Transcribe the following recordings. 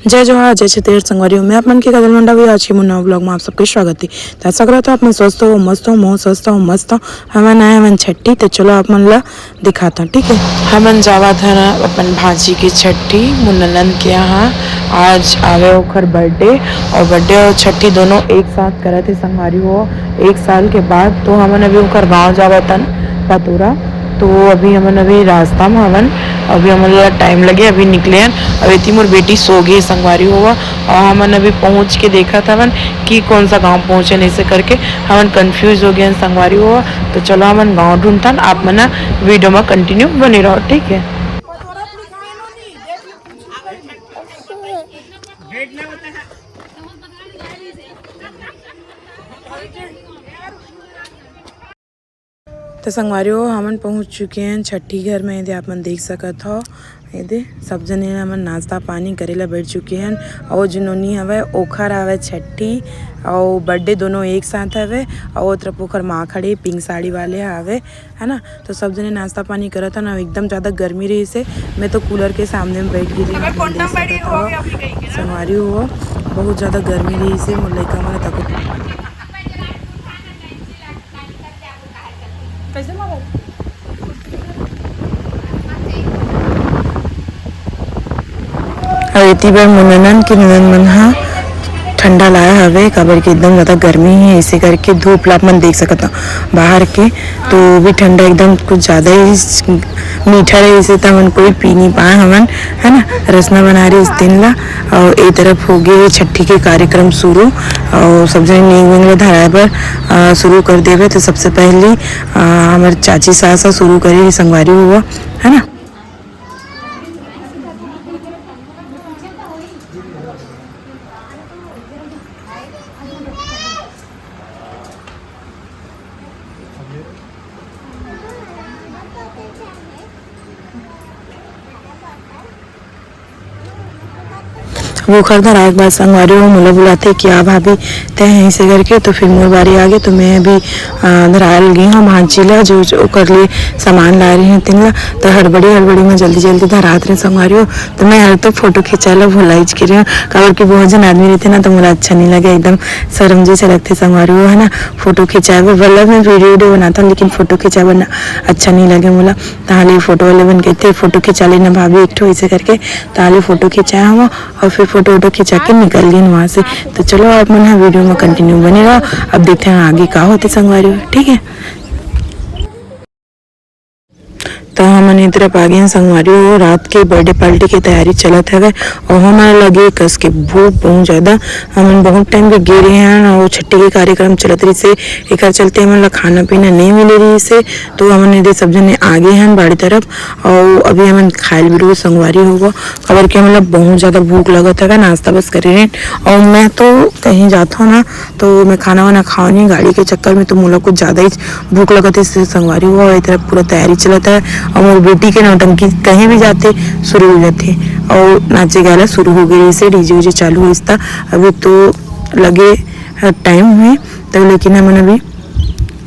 जय जोहार जय छत्तीसगढ़ संगवारी मैं आप मन के कदल मंडा भी आज मुन्ना ब्लॉग में आप सबके स्वागत है। तो ऐसा करो तो आप मन स्वस्थ हो मस्त हो मोह स्वस्थ हो मस्त हो हमन आए हमन छठी तो चलो आप मन ला दिखाता हूँ ठीक है। हमन जावा था ना अपन भाजी की छठी मुन्नन के यहाँ आज आवे ओखर बर्थडे और बर्थडे और छठी दोनों एक साथ करे थे संगवारी हो 1 साल के बाद। तो हमन अभी ओखर गाँव जावा तन पतोरा तो अभी हमन अभी रास्ता में हवन अभी हमारा टाइम लगे अभी निकले हैं। अब इतनी मोर बेटी सो गई संगवारी हुआ और हमन अभी पहुंच के देखा था हमन कि कौन सा गांव पहुंचे नहीं से करके हमन कंफ्यूज हो गए संगवारी हुआ। तो चलो हमन गांव ढूंढता आप मन वीडियो में कंटिन्यू बने रहो ठीक है। तो संगवारी हो हमन पहुंच चुके हैं छठी घर में। यदि आप मन देख सकत हो यदि सब जने हमन नाश्ता पानी करेला बैठ चुके हैं और जिनोनी हवे ओखर आवे छठी और बर्थडे दोनों एक साथ हवे और तरफ ओखर माँ खड़े पिंक साड़ी वाले आवे है ना। तो सब जने नाश्ता पानी करत ना एकदम ज़्यादा गर्मी रही से मैं तो कूलर के सामने में बैठ गई संगवारी हो बहुत ज़्यादा गर्मी रही से मोर लइका मन तक और इतनी बार मुन्नन के ननन मन हा ठंडा लाया हवे काबर के एकदम ज़्यादा गर्मी है इसे करके धूप लाप मन देख सकता बाहर के तो भी ठंडा एकदम कुछ ज़्यादा ही मीठा रहे इसे तो हमन कोई पी नहीं पाए हमन है ना। रसना बना रही इस दिन ला और एक तरफ हो गए छठी के कार्यक्रम शुरू और सब जने नींग विंग धराए पर शुरू कर देवे। तो सबसे पहले हमारे चाची सासा शुरू करी संगवारी हुआ है ना। वो खरीदार एक बार संगवारी हो मुला बुलाते कि आ भाभी तय यहीं से करके तो फिर मोर बारी आ गई तो मैं अभी धराल गई हूँ भांचीला जो कर लिए सामान ला रही हैं तिनला तो हड़बड़ी में जल्दी धरात रहे संगवारी हो। तो मैं हर तो फोटो खिंचाला भुलाई के रही हूँ काबर की बहुत जन आदमी रहते ना तो मुझे अच्छा नहीं लगे एकदम शर्म जैसे लगते संगवारी हो है ना। फोटो खिंचाए मतलब मैं वीडियो बनाता हूँ लेकिन फोटो खिंचाए बना अच्छा नहीं लगे मुला ताली फोटो वाले बन के थे फोटो खिंचा लेना भाभी एक ठो ऐसे करके ताली फोटो खिंचाया हुआ और फिर फोटो वोटो खिंचा के निकल गई वहाँ से। तो चलो आप मन वीडियो में कंटिन्यू बने रहो अब देखते हैं आगे क्या होते संगवारी ठीक है। तो हमन इस तरफ आ गए संगवारी हो रात के बर्थडे पार्टी की तैयारी चलत है और हमारे लगे कस के भूख बहुत ज़्यादा हमन बहुत टाइम के गिरे हैं और छठी के कार्यक्रम चलत रही से एक चलते हमन खाना पीना नहीं मिले रही से तो हमन यदि सब जने आगे हैं बाड़ी तरफ और अभी हमन खायल भी रो संगवारी होगा खबर के मतलब बहुत ज़्यादा भूख लगत है नाश्ता बस करे रहे और मैं तो कहीं जाता हूँ ना तो मैं खाना वाना खाओ नहीं गाड़ी के चक्कर में तो मुला कुछ ज़्यादा ही भूख लगत है संगवारी हुआ और तरफ पूरा तैयारी चलता है और मोर बेटी के नौटंकी कहीं भी जाते शुरू हो जाते और नाचे गाना शुरू हो गई इसे डीजे उजे चालू हो इसका अभी तो लगे टाइम हुए तो लेकिन हमने अभी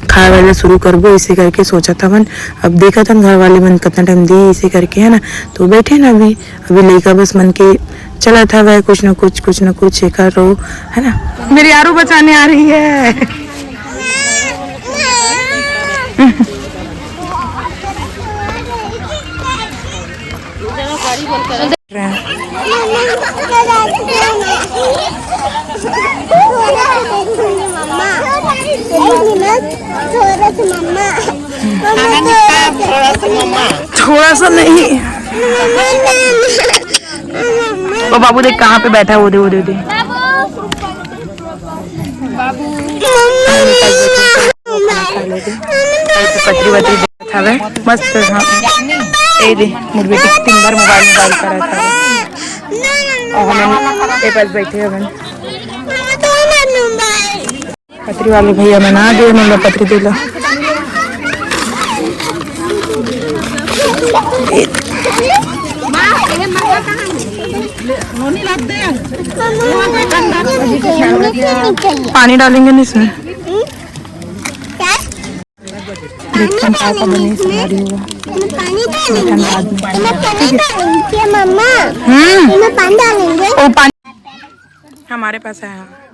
खाए वाला शुरू करबो इसे करके सोचा था मन अब देखा था घर वाले मन कितना टाइम दिए इसे करके है ना। तो बैठे ना अभी लड़का बस मन के चला था वह कुछ ना कुछ कर रहो है ना। मेरी आरू बचाने आ रही है थोड़ा सा नहीं वो बाबू देख कहाँ पे बैठा है वो दे पत्री वत्री था वे मस्त हाँ ए दे मेरी बेटी 3 बार मोबाइल कर रहा था और हम ए पास बैठे हैं पत्री वाले भैया मैं ना दे मतलब पत्री दे लो पानी डालेंगे ना इसमें देखते हैं क्या बने संगवारी हुआ पानी डालेंगे मम्मा। पानी डालेंगे। ओ पानी हमारे पास है।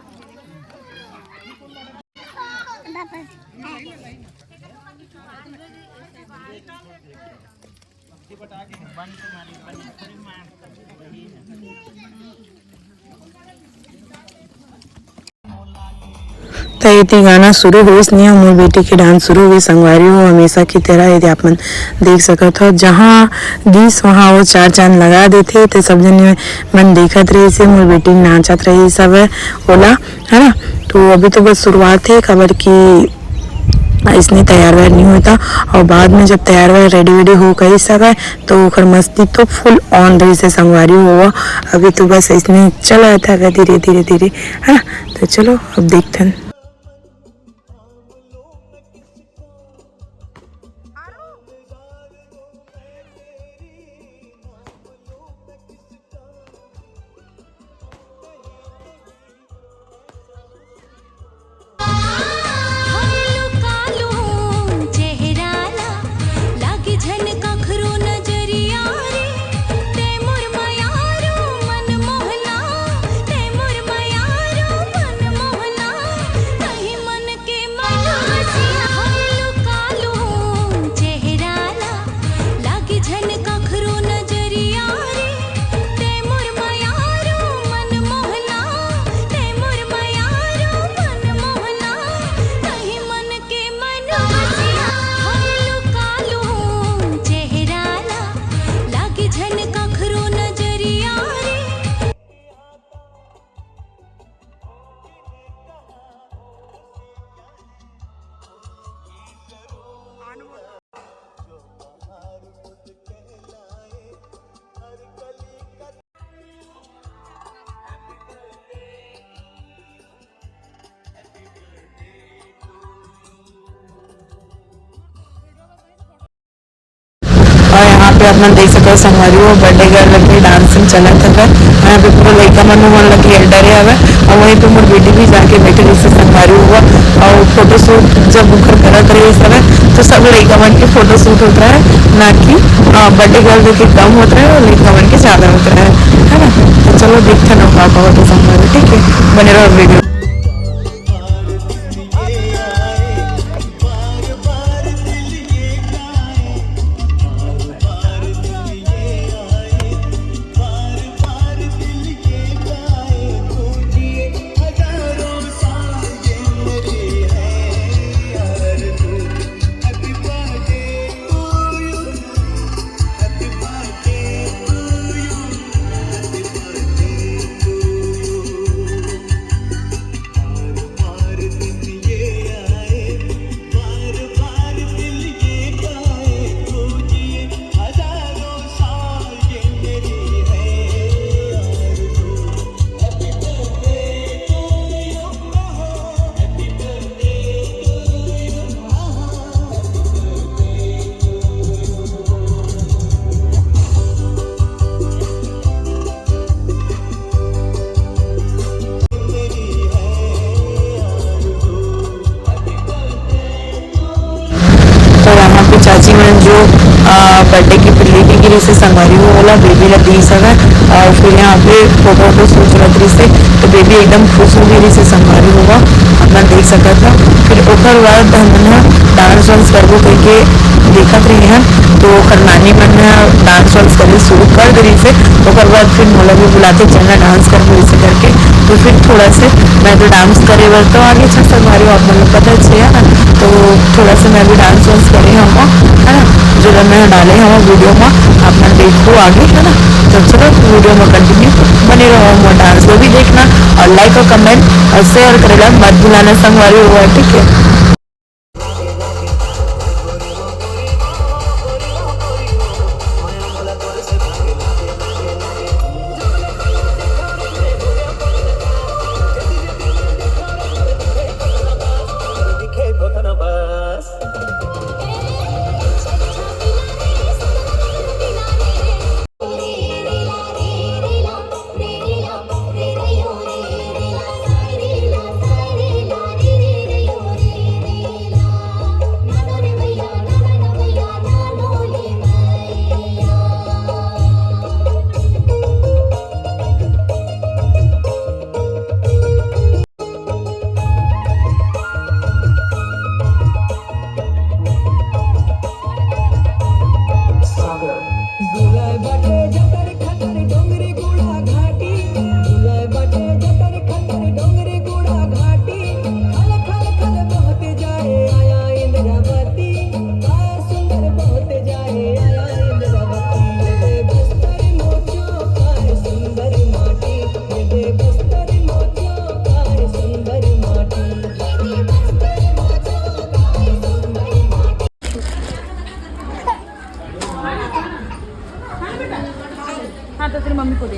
तो ये गाना शुरू हुई इसलिए मोर बेटी की डांस शुरू हुई संगवारी हो हमेशा की तरह यदि आप मन देख सकत हो जहाँ गीस वहाँ वो चार चांद लगा देते तो सब जन मन देखत रही से मोर बेटी नाचत रही सब ओला है ना। तो अभी तो बस शुरुआत है खबर की इसने तैयार वैयार नहीं होता और बाद में जब तैयार वैयार रेडी वेडी हो गई सब है तो खर मस्ती तो फुल ऑन रही से संगवारी हुआ। अभी तो बस इसने चला था धीरे धीरे धीरे है ना। तो चलो अब देखते हैं। और यहाँ पे अपना देख सको संगवारी वो बर्थडे गर्ल लगी डांसिंग चलत है। यहाँ पे पूरा लड़का मन मन लगी एल्डर है और वहीं पे मोर बेटी भी जाके बैठे रही से संगवारी हुआ और फोटो शूट जब बुकर करत रही सब तो सब लड़का मन के फोटो शूट होता है ना कि बर्थडे गर्ल जो कि कम होता है और लड़का मन के ज़्यादा होता है ना। तो चलो देखते ना क्या होता संगवारी। ठीक है बने रहो वीडियो। चाची मन जो बर्थडे की प्लेटी गिरी से संगवारी वो वाला बेबी लगी सब है और फिर यहाँ पे फोटो वोटो सूच रही से तो बेबी एकदम खुश हो गई से संगवारी होगा अपना देख सकता था। फिर ओकर बाद हमने डांस वांस करबो करके देखत रही हैं तो नानी मन डांस वांस करे शुरू कर दे से ओकर बाद फिर मोला भी बुलाते चलना डांस करबो ऐसे करके तो फिर थोड़ा से मैं तो डांस करे बर तो आगे अच्छा संगवारी आप मन पता है ना। तो थोड़ा सा मैं भी डांस वांस करे हम है ना जो मैं डाले हम वीडियो में अपना देखो आगे है ना। तो चलो वीडियो में कंटिन्यू बने रहो डांस को भी देखना और लाइक और कमेंट और शेयर करेगा मत भुलाना संगवारी हुआ। ठीक है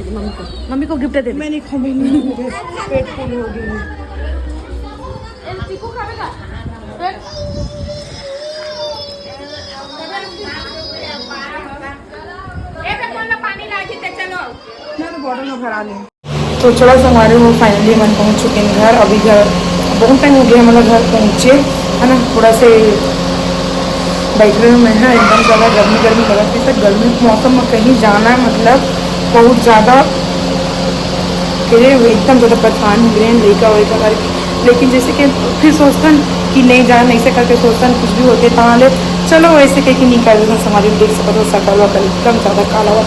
मम्मी को गिफ्ट दे। मैंने खाने नहीं पेट फुल हो गई। बॉटल में भरा लें। तो चलो हमारे वो फाइनली हम पहुंच चुके हैं घर। अभी घर बहुत टाइम हो गया मतलब घर पहुंचे है ना। थोड़ा से बैठे हुए हैं एकदम ज़्यादा गर्मी लग रही है। गर्मी के मौसम में कहीं जाना है मतलब बहुत ज़्यादा फिर एकदम ज़्यादा परेशान हो गए हैं लड़का वैका करके। लेकिन जैसे कि फिर सोचतन कि नहीं जाना ऐसे करके सोचतन कुछ भी होते ताले चलो वैसे कहीं नहीं कर देते। हमारी देख सकते हो सकल वकल एकदम ज़्यादा काला हुआ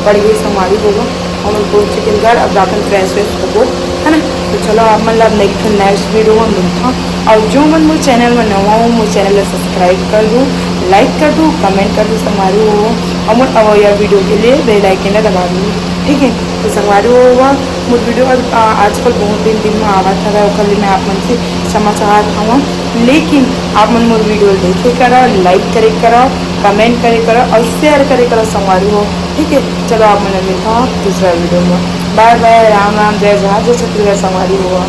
पड़ गई हमारी होगा। हम लोग पहुँच चुके घर। अब जाकर फ्रेश व्रेश हो है ना। तो चलो अब मतलब नेक्स्ट वीडियो में मिलता हूँ। और जो मन मुझे चैनल में नवा हूँ मुझे चैनल को सब्सक्राइब कर दूँ, लाइक कर दूँ, कमेंट कर दूँ संगवारी हो। और मुझे यह वीडियो के लिए बेल आइकन दबा दूँ ठीक है। तो संगवारी होगा मुझे वीडियो आजकल बहुत दिन में आवा था कल मैं आप मन से क्षमा चाहत हूँ। लेकिन आप मन मोर वीडियो देखे करा, लाइक करे करा, कमेंट करे करा और शेयर करे करा संगवारी हो ठीक है। चलो आप मैंने मिलता हूँ दूसरा वीडियो में। बाय बाय, राम राम, जय जहाँ जय छत्तीसगढ़ संगवारी हुआ।